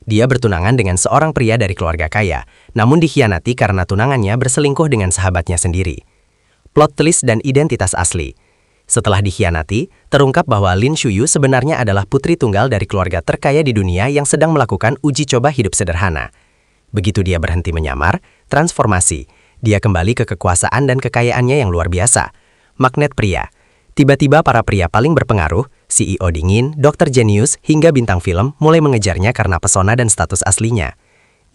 Dia bertunangan dengan seorang pria dari keluarga kaya, namun dikhianati karena tunangannya berselingkuh dengan sahabatnya sendiri. Plot twist dan identitas asli. Setelah dikhianati, terungkap bahwa Lin Shuyu sebenarnya adalah putri tunggal dari keluarga terkaya di dunia yang sedang melakukan uji coba hidup sederhana. Begitu dia berhenti menyamar, transformasi. Dia kembali ke kekuasaan dan kekayaannya yang luar biasa. Magnet pria. Tiba-tiba para pria paling berpengaruh, CEO dingin, dokter jenius, hingga bintang film mulai mengejarnya karena pesona dan status aslinya.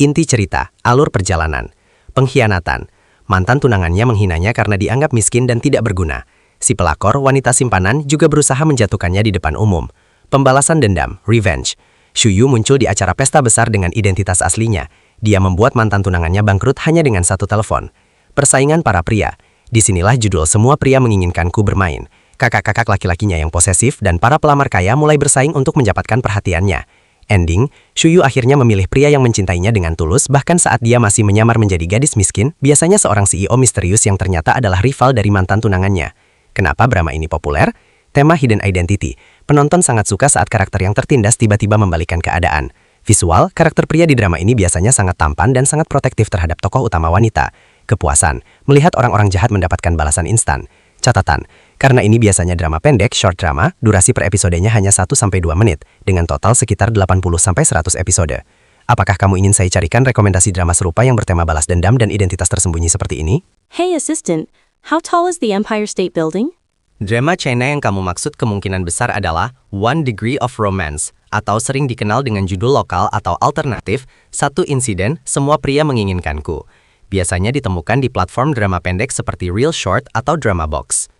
Inti cerita, alur perjalanan. Pengkhianatan. Mantan tunangannya menghinanya karena dianggap miskin dan tidak berguna. Si pelakor, wanita simpanan, juga berusaha menjatuhkannya di depan umum. Pembalasan dendam, revenge. Shuyu muncul di acara pesta besar dengan identitas aslinya. Dia membuat mantan tunangannya bangkrut hanya dengan satu telepon. Persaingan para pria. Disinilah judul Semua Pria Menginginkanku bermain. Kakak-kakak laki-lakinya yang posesif dan para pelamar kaya mulai bersaing untuk mendapatkan perhatiannya. Ending, Shuyu akhirnya memilih pria yang mencintainya dengan tulus bahkan saat dia masih menyamar menjadi gadis miskin, biasanya seorang CEO misterius yang ternyata adalah rival dari mantan tunangannya. Kenapa drama ini populer? Tema Hidden Identity. Penonton sangat suka saat karakter yang tertindas tiba-tiba membalikan keadaan. Visual, karakter pria di drama ini biasanya sangat tampan dan sangat protektif terhadap tokoh utama wanita. Kepuasan, melihat orang-orang jahat mendapatkan balasan instan. Catatan, karena ini biasanya drama pendek, short drama, durasi per episodenya hanya 1-2 menit, dengan total sekitar 80-100 episode. Apakah kamu ingin saya carikan rekomendasi drama serupa yang bertema balas dendam dan identitas tersembunyi seperti ini? Hey assistant, how tall is the Empire State Building? Drama China yang kamu maksud kemungkinan besar adalah One Degree of Romance, atau sering dikenal dengan judul lokal atau alternatif, Satu Insiden, Semua Pria Menginginkanku. Biasanya ditemukan di platform drama pendek seperti Real Short atau Drama Box.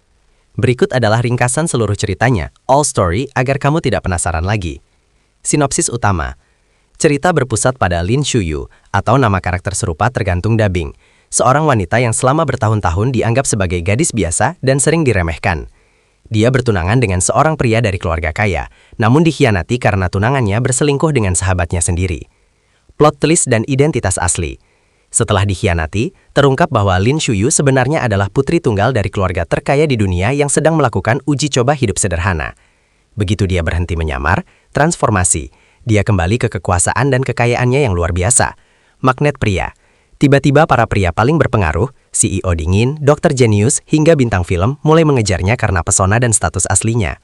Berikut adalah ringkasan seluruh ceritanya, all story, agar kamu tidak penasaran lagi. Sinopsis utama. Cerita berpusat pada Lin Shuyu, atau nama karakter serupa tergantung dubbing. Seorang wanita yang selama bertahun-tahun dianggap sebagai gadis biasa dan sering diremehkan. Dia bertunangan dengan seorang pria dari keluarga kaya, namun dikhianati karena tunangannya berselingkuh dengan sahabatnya sendiri. Plot twist dan identitas asli. Setelah dikhianati, terungkap bahwa Lin Shuyu sebenarnya adalah putri tunggal dari keluarga terkaya di dunia yang sedang melakukan uji coba hidup sederhana. Begitu dia berhenti menyamar, transformasi. Dia kembali ke kekuasaan dan kekayaannya yang luar biasa. Magnet pria. Tiba-tiba para pria paling berpengaruh, CEO dingin, dokter jenius, hingga bintang film mulai mengejarnya karena pesona dan status aslinya.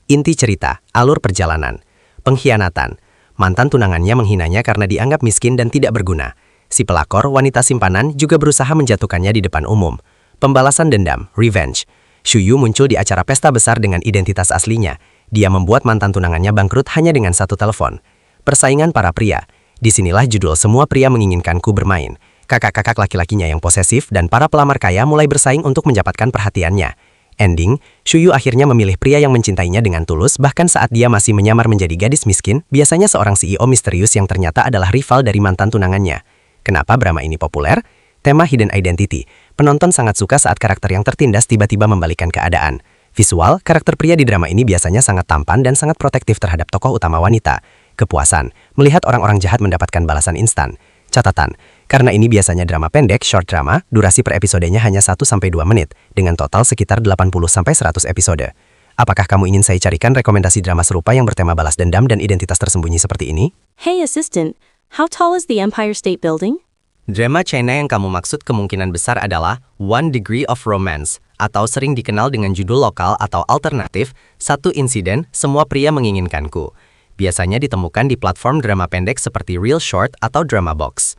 Inti cerita, alur perjalanan. Pengkhianatan. Mantan tunangannya menghinanya karena dianggap miskin dan tidak berguna. Si pelakor, wanita simpanan, juga berusaha menjatuhkannya di depan umum. Pembalasan dendam, revenge. Shuyu muncul di acara pesta besar dengan identitas aslinya. Dia membuat mantan tunangannya bangkrut hanya dengan satu telepon. Persaingan para pria. Disinilah judul Semua Pria Menginginkanku bermain. Kakak-kakak laki-lakinya yang posesif dan para pelamar kaya mulai bersaing untuk mendapatkan perhatiannya. Ending, Shuyu akhirnya memilih pria yang mencintainya dengan tulus bahkan saat dia masih menyamar menjadi gadis miskin, biasanya seorang CEO misterius yang ternyata adalah rival dari mantan tunangannya. Kenapa drama ini populer? Tema hidden identity. Penonton sangat suka saat karakter yang tertindas tiba-tiba membalikkan keadaan. Visual, karakter pria di drama ini biasanya sangat tampan dan sangat protektif terhadap tokoh utama wanita. Kepuasan, melihat orang-orang jahat mendapatkan balasan instan. Catatan, karena ini biasanya drama pendek, short drama, durasi per episodenya hanya 1-2 menit, dengan total sekitar 80-100 episode. Apakah kamu ingin saya carikan rekomendasi drama serupa yang bertema balas dendam dan identitas tersembunyi seperti ini? Hey assistant, how tall is the Empire State Building? Drama China yang kamu maksud kemungkinan besar adalah One Degree of Romance, atau sering dikenal dengan judul lokal atau alternatif, Satu Insiden, Semua Pria Menginginkanku. Biasanya ditemukan di platform drama pendek seperti Real Short atau Drama Box.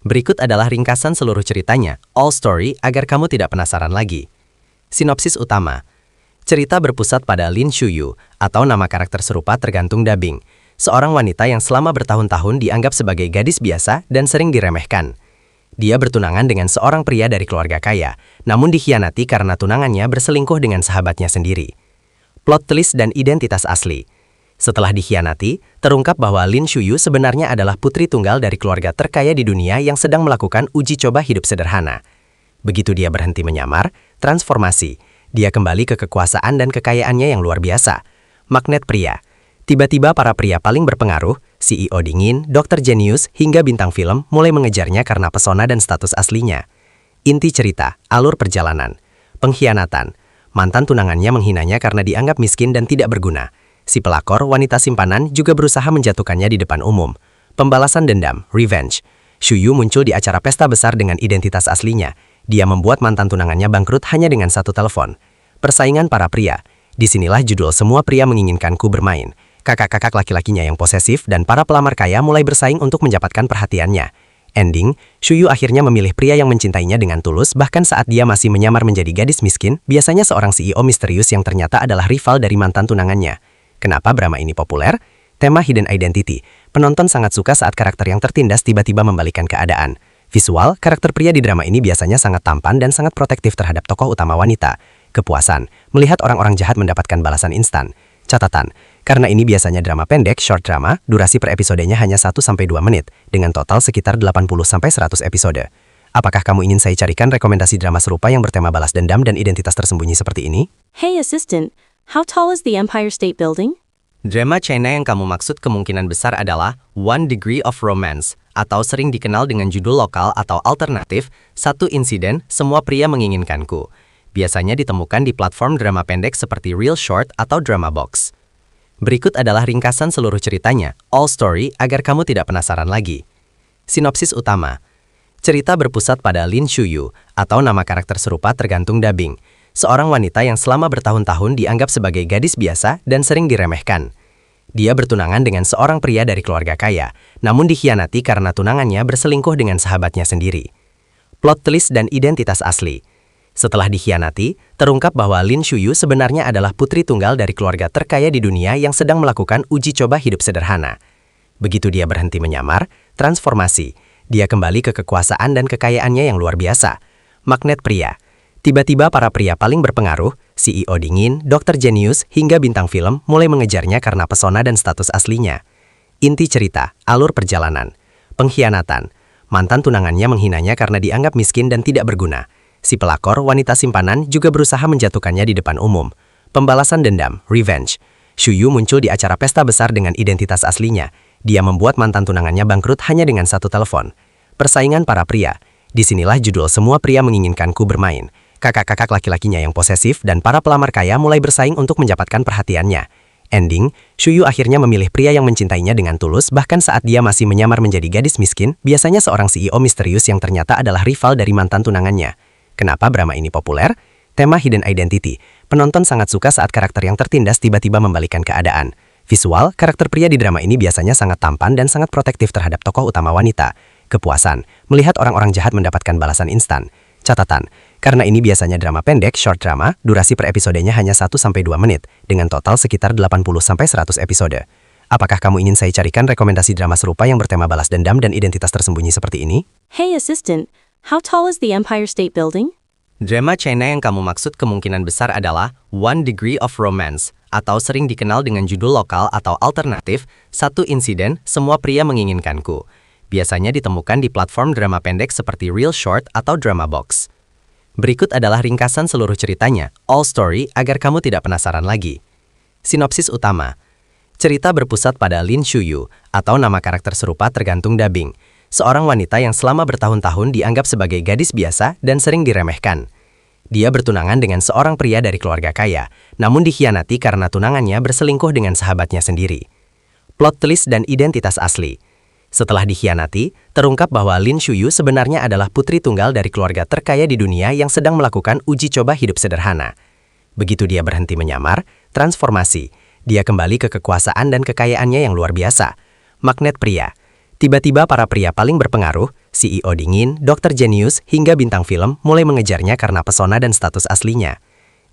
Berikut adalah ringkasan seluruh ceritanya, all story, agar kamu tidak penasaran lagi. Sinopsis utama. Cerita berpusat pada Lin Shuyu, atau nama karakter serupa tergantung dubbing. Seorang wanita yang selama bertahun-tahun dianggap sebagai gadis biasa dan sering diremehkan. Dia bertunangan dengan seorang pria dari keluarga kaya, namun dikhianati karena tunangannya berselingkuh dengan sahabatnya sendiri. Plot twist dan identitas asli. Setelah dikhianati, terungkap bahwa Lin Shuyu sebenarnya adalah putri tunggal dari keluarga terkaya di dunia yang sedang melakukan uji coba hidup sederhana. Begitu dia berhenti menyamar, transformasi. Dia kembali ke kekuasaan dan kekayaannya yang luar biasa. Magnet pria. Tiba-tiba para pria paling berpengaruh, CEO dingin, dokter jenius, hingga bintang film mulai mengejarnya karena pesona dan status aslinya. Inti cerita, alur perjalanan. Pengkhianatan. Mantan tunangannya menghinanya karena dianggap miskin dan tidak berguna. Si pelakor, wanita simpanan, juga berusaha menjatuhkannya di depan umum. Pembalasan dendam, revenge. Shuyu muncul di acara pesta besar dengan identitas aslinya. Dia membuat mantan tunangannya bangkrut hanya dengan satu telepon. Persaingan para pria. Disinilah judul Semua Pria Menginginkanku bermain. Kakak-kakak laki-lakinya yang posesif dan para pelamar kaya mulai bersaing untuk mendapatkan perhatiannya. Ending, Shuyu akhirnya memilih pria yang mencintainya dengan tulus bahkan saat dia masih menyamar menjadi gadis miskin, biasanya seorang CEO misterius yang ternyata adalah rival dari mantan tunangannya. Kenapa drama ini populer? Tema hidden identity. Penonton sangat suka saat karakter yang tertindas tiba-tiba membalikkan keadaan. Visual, karakter pria di drama ini biasanya sangat tampan dan sangat protektif terhadap tokoh utama wanita. Kepuasan, melihat orang-orang jahat mendapatkan balasan instan. Catatan, karena ini biasanya drama pendek, short drama, durasi per episodenya hanya 1-2 menit, dengan total sekitar 80-100 episode. Apakah kamu ingin saya carikan rekomendasi drama serupa yang bertema balas dendam dan identitas tersembunyi seperti ini? Hey assistant, how tall is the Empire State Building? Drama China yang kamu maksud kemungkinan besar adalah One Degree of Romance, atau sering dikenal dengan judul lokal atau alternatif, Satu Insiden, Semua Pria Menginginkanku. Biasanya ditemukan di platform drama pendek seperti Real Short atau Drama Box. Berikut adalah ringkasan seluruh ceritanya, all story, agar kamu tidak penasaran lagi. Sinopsis utama. Cerita berpusat pada Lin Shuyu, atau nama karakter serupa tergantung dubbing, seorang wanita yang selama bertahun-tahun dianggap sebagai gadis biasa dan sering diremehkan. Dia bertunangan dengan seorang pria dari keluarga kaya, namun dikhianati karena tunangannya berselingkuh dengan sahabatnya sendiri. Plot twist dan identitas asli. Setelah dikhianati, terungkap bahwa Lin Shuyu sebenarnya adalah putri tunggal dari keluarga terkaya di dunia yang sedang melakukan uji coba hidup sederhana. Begitu dia berhenti menyamar, transformasi. Dia kembali ke kekuasaan dan kekayaannya yang luar biasa. Magnet pria. Tiba-tiba para pria paling berpengaruh, CEO dingin, dokter jenius, hingga bintang film mulai mengejarnya karena pesona dan status aslinya. Inti cerita, alur perjalanan. Pengkhianatan. Mantan tunangannya menghinanya karena dianggap miskin dan tidak berguna. Si pelakor, wanita simpanan, juga berusaha menjatuhkannya di depan umum. Pembalasan dendam, revenge. Shuyu muncul di acara pesta besar dengan identitas aslinya. Dia membuat mantan tunangannya bangkrut hanya dengan satu telepon. Persaingan para pria. Disinilah judul Semua Pria Menginginkanku bermain. Kakak-kakak laki-lakinya yang posesif dan para pelamar kaya mulai bersaing untuk mendapatkan perhatiannya. Ending, Shuyu akhirnya memilih pria yang mencintainya dengan tulus bahkan saat dia masih menyamar menjadi gadis miskin, biasanya seorang CEO misterius yang ternyata adalah rival dari mantan tunangannya. Kenapa drama ini populer? Tema hidden identity. Penonton sangat suka saat karakter yang tertindas tiba-tiba membalikan keadaan. Visual, karakter pria di drama ini biasanya sangat tampan dan sangat protektif terhadap tokoh utama wanita. Kepuasan, melihat orang-orang jahat mendapatkan balasan instan. Catatan, karena ini biasanya drama pendek, short drama, durasi per episodenya hanya 1-2 menit, dengan total sekitar 80-100 episode. Apakah kamu ingin saya carikan rekomendasi drama serupa yang bertema balas dendam dan identitas tersembunyi seperti ini? Hey assistant, how tall is the Empire State Building? Drama China yang kamu maksud kemungkinan besar adalah One Degree of Romance, atau sering dikenal dengan judul lokal atau alternatif, Satu Insiden, Semua Pria Menginginkanku. Biasanya ditemukan di platform drama pendek seperti Real Short atau Drama Box. Berikut adalah ringkasan seluruh ceritanya, all story, agar kamu tidak penasaran lagi. Sinopsis utama. Cerita berpusat pada Lin Shuyu, atau nama karakter serupa tergantung dubbing, seorang wanita yang selama bertahun-tahun dianggap sebagai gadis biasa dan sering diremehkan. Dia bertunangan dengan seorang pria dari keluarga kaya, namun dikhianati karena tunangannya berselingkuh dengan sahabatnya sendiri. Plot twist dan identitas asli. Setelah dikhianati, terungkap bahwa Lin Shuyu sebenarnya adalah putri tunggal dari keluarga terkaya di dunia yang sedang melakukan uji coba hidup sederhana. Begitu dia berhenti menyamar, transformasi. Dia kembali ke kekuasaan dan kekayaannya yang luar biasa. Magnet pria. Tiba-tiba para pria paling berpengaruh, CEO dingin, dokter jenius, hingga bintang film mulai mengejarnya karena pesona dan status aslinya.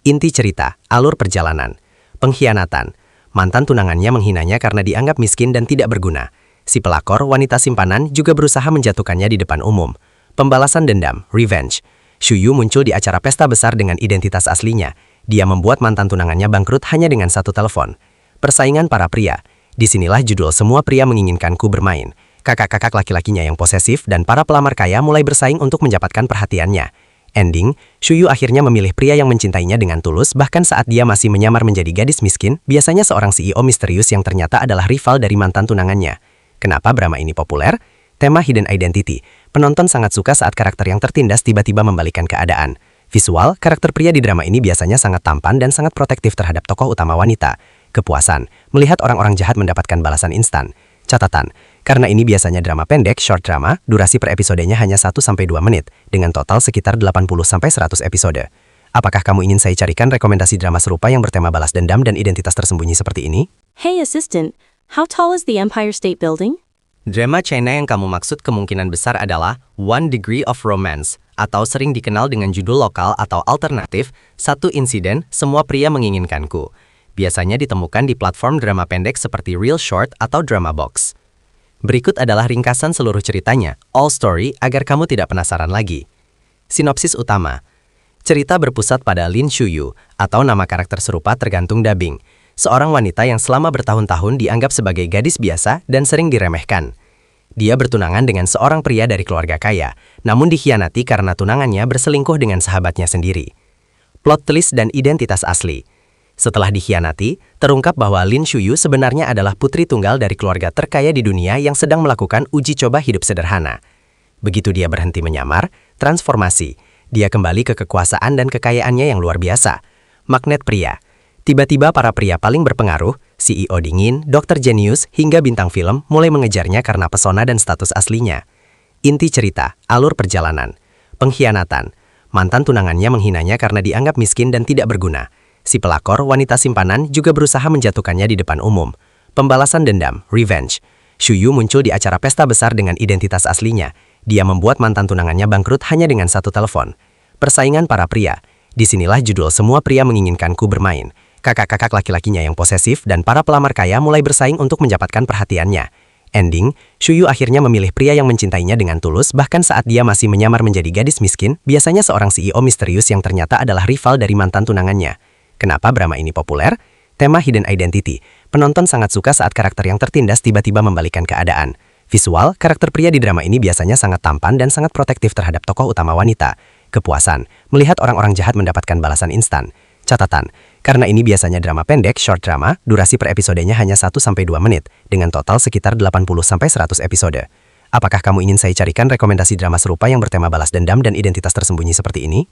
Inti cerita, alur perjalanan. Pengkhianatan. Mantan tunangannya menghinanya karena dianggap miskin dan tidak berguna. Si pelakor, wanita simpanan, juga berusaha menjatuhkannya di depan umum. Pembalasan dendam, revenge. Shuyu muncul di acara pesta besar dengan identitas aslinya. Dia membuat mantan tunangannya bangkrut hanya dengan satu telepon. Persaingan para pria. Disinilah judul Semua Pria Menginginkanku bermain. Kakak-kakak laki-lakinya yang posesif dan para pelamar kaya mulai bersaing untuk mendapatkan perhatiannya. Ending, Shuyu akhirnya memilih pria yang mencintainya dengan tulus bahkan saat dia masih menyamar menjadi gadis miskin, biasanya seorang CEO misterius yang ternyata adalah rival dari mantan tunangannya. Kenapa drama ini populer? Tema hidden identity. Penonton sangat suka saat karakter yang tertindas tiba-tiba membalikan keadaan. Visual, karakter pria di drama ini biasanya sangat tampan dan sangat protektif terhadap tokoh utama wanita. Kepuasan, melihat orang-orang jahat mendapatkan balasan instan. Catatan, karena ini biasanya drama pendek, short drama, durasi per episodenya hanya 1-2 menit, dengan total sekitar 80-100 episode. Apakah kamu ingin saya carikan rekomendasi drama serupa yang bertema balas dendam dan identitas tersembunyi seperti ini? Hey assistant, how tall is the Empire State Building? Drama China yang kamu maksud kemungkinan besar adalah One Degree of Romance, atau sering dikenal dengan judul lokal atau alternatif, Satu Insiden, Semua Pria Menginginkanku. Biasanya ditemukan di platform drama pendek seperti Real Short atau Drama Box. Berikut adalah ringkasan seluruh ceritanya, all story, agar kamu tidak penasaran lagi. Sinopsis utama. Cerita berpusat pada Lin Shuyu, atau nama karakter serupa tergantung dubbing, seorang wanita yang selama bertahun-tahun dianggap sebagai gadis biasa dan sering diremehkan. Dia bertunangan dengan seorang pria dari keluarga kaya, namun dikhianati karena tunangannya berselingkuh dengan sahabatnya sendiri. Plot twist dan identitas asli. Setelah dikhianati, terungkap bahwa Lin Shuyu sebenarnya adalah putri tunggal dari keluarga terkaya di dunia yang sedang melakukan uji coba hidup sederhana. Begitu dia berhenti menyamar, transformasi. Dia kembali ke kekuasaan dan kekayaannya yang luar biasa. Magnet pria. Tiba-tiba para pria paling berpengaruh, CEO dingin, dokter jenius, hingga bintang film mulai mengejarnya karena pesona dan status aslinya. Inti cerita, alur perjalanan. Pengkhianatan. Mantan tunangannya menghinanya karena dianggap miskin dan tidak berguna. Si pelakor, wanita simpanan, juga berusaha menjatuhkannya di depan umum. Pembalasan dendam, revenge. Shuyu muncul di acara pesta besar dengan identitas aslinya. Dia membuat mantan tunangannya bangkrut hanya dengan satu telepon. Persaingan para pria. Disinilah judul Semua Pria Menginginkanku bermain. Kakak-kakak laki-lakinya yang posesif dan para pelamar kaya mulai bersaing untuk mendapatkan perhatiannya. Ending, Shuyu akhirnya memilih pria yang mencintainya dengan tulus bahkan saat dia masih menyamar menjadi gadis miskin, biasanya seorang CEO misterius yang ternyata adalah rival dari mantan tunangannya. Kenapa drama ini populer? Tema Hidden Identity. Penonton sangat suka saat karakter yang tertindas tiba-tiba membalikan keadaan. Visual, karakter pria di drama ini biasanya sangat tampan dan sangat protektif terhadap tokoh utama wanita. Kepuasan, melihat orang-orang jahat mendapatkan balasan instan. Catatan, karena ini biasanya drama pendek, short drama, durasi per episodenya hanya 1-2 menit, dengan total sekitar 80-100 episode. Apakah kamu ingin saya carikan rekomendasi drama serupa yang bertema balas dendam dan identitas tersembunyi seperti ini?